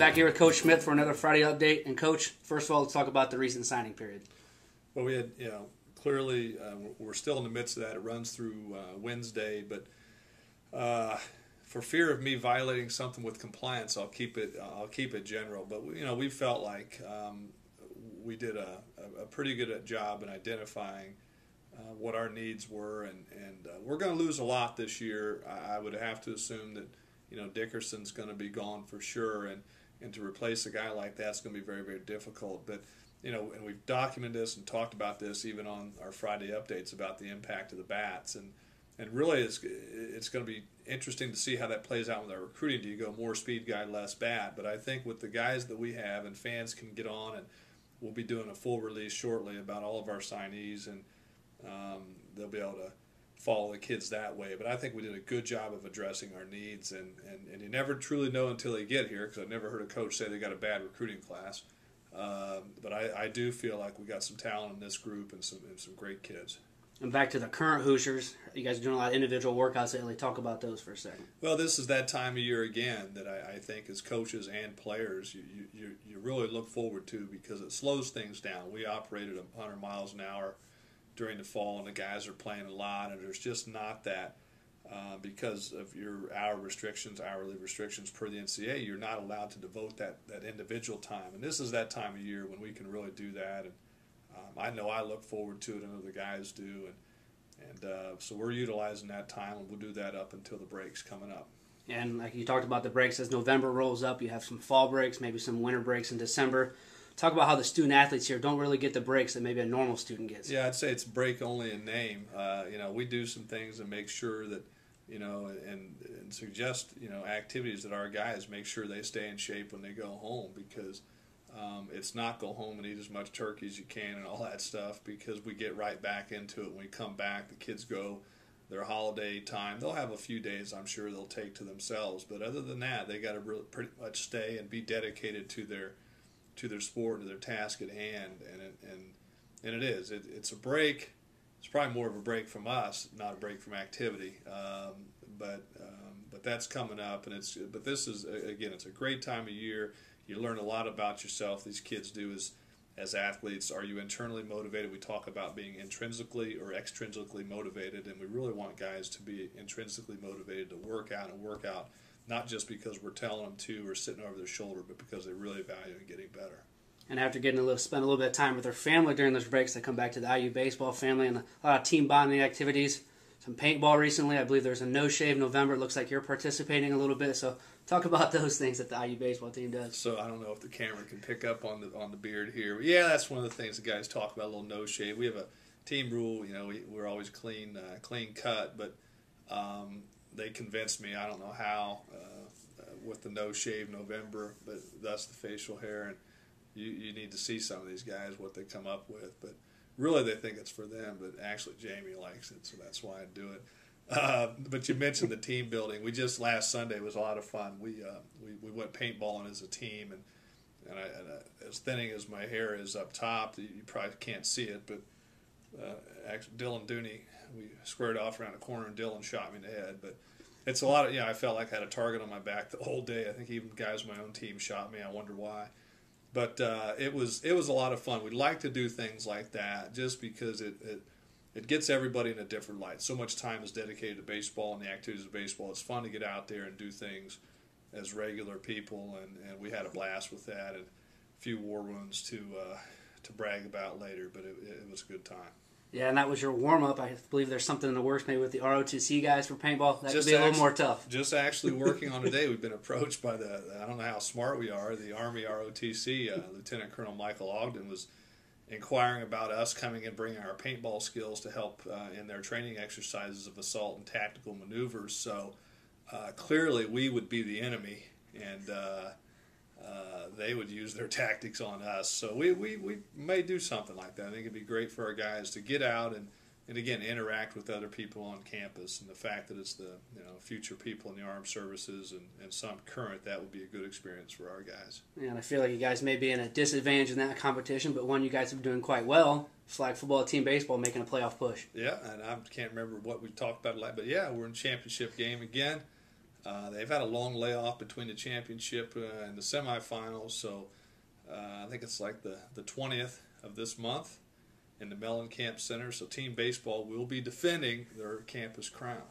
Back here with Coach Smith for another Friday update. And Coach, first of all, let's talk about the recent signing period. Well, we had, clearly we're still in the midst of that. It runs through Wednesday, but for fear of me violating something with compliance, I'll keep it general. But we felt like we did a pretty good job in identifying what our needs were, and we're going to lose a lot this year. I would have to assume that Dickerson's going to be gone for sure, and to replace a guy like that's going to be very, very difficult. But and we've documented this and talked about this even on our Friday updates about the impact of the bats, and really it's going to be interesting to see how that plays out with our recruiting. Do you go more speed guy, less bat? But I think with the guys that we have, and fans can get on, and we'll be doing a full release shortly about all of our signees, and they'll be able to follow the kids that way. But I think we did a good job of addressing our needs, and you never truly know until they get here, because I've never heard a coach say they got a bad recruiting class. But I do feel like we got some talent in this group and some great kids. And back to the current Hoosiers, you guys are doing a lot of individual workouts lately. Talk about those for a second. Well, this is that time of year again that I think as coaches and players you really look forward to, because it slows things down. We operated 100 miles an hour during the fall, and the guys are playing a lot, and there's just not that because of your hourly restrictions per the NCAA, you're not allowed to devote that individual time. And this is that time of year when we can really do that. And I know I look forward to it, I know the guys do, and so we're utilizing that time, and we'll do that up until the breaks coming up. And like you talked about the breaks, as November rolls up, you have some fall breaks, maybe some winter breaks in December. Talk about how the student athletes here don't really get the breaks that maybe a normal student gets. Yeah, I'd say it's break only in name. We do some things to make sure that, and suggest, activities that our guys make sure they stay in shape when they go home, because it's not go home and eat as much turkey as you can and all that stuff, because we get right back into it. When we come back, the kids go their holiday time. They'll have a few days, I'm sure, they'll take to themselves. But other than that, they got to really pretty much stay and be dedicated to their sport, to their task at hand, and it is. It's a break. It's probably more of a break from us, not a break from activity. But that's coming up, and but this is, again, it's a great time of year. You learn a lot about yourself. These kids do as athletes. Are you internally motivated? We talk about being intrinsically or extrinsically motivated, and we really want guys to be intrinsically motivated to work out. Not just because we're telling them to or sitting over their shoulder, but because they really value getting better. And after spend a little bit of time with their family during those breaks, they come back to the IU baseball family and a lot of team bonding activities. Some paintball recently. I believe there's a no-shave November. It looks like you're participating a little bit. So talk about those things that the IU baseball team does. So I don't know if the camera can pick up on the beard here. But yeah, that's one of the things the guys talk about, a little no-shave. We have a team rule. We're always clean cut, but they convinced me, I don't know how, with the no-shave November, but that's the facial hair, and you need to see some of these guys, what they come up with. But really they think it's for them, but actually Jamie likes it, so that's why I do it. But you mentioned the team building. We just, last Sunday, was a lot of fun. We went paintballing as a team, and as thinning as my hair is up top, you probably can't see it, but actually Dylan Dooney, we squared off around the corner, and Dylan shot me in the head. But it's a lot of, I felt like I had a target on my back the whole day. I think even guys on my own team shot me. I wonder why. But it was a lot of fun. We like to do things like that just because it gets everybody in a different light. So much time is dedicated to baseball and the activities of baseball. It's fun to get out there and do things as regular people, and we had a blast with that, and a few war wounds to brag about later, but it was a good time. Yeah, and that was your warm-up. I believe there's something in the works maybe with the ROTC guys for paintball. That could be a little more tough. Just actually working on today, we've been approached by I don't know how smart we are, the Army ROTC. Lieutenant Colonel Michael Ogden was inquiring about us coming and bringing our paintball skills to help in their training exercises of assault and tactical maneuvers. So clearly we would be the enemy, and they would use their tactics on us. So we may do something like that. I think it'd be great for our guys to get out and again, interact with other people on campus. And the fact that it's the future people in the armed services and some current, that would be a good experience for our guys. Yeah, and I feel like you guys may be in a disadvantage in that competition, but one you guys have been doing quite well. Flag football, team baseball, making a playoff push. Yeah, and I can't remember what we talked about, but yeah, we're in championship game again. They've had a long layoff between the championship and the semifinals, so I think it's like the 20th of this month in the Mellencamp Center. So Team Baseball will be defending their campus crown.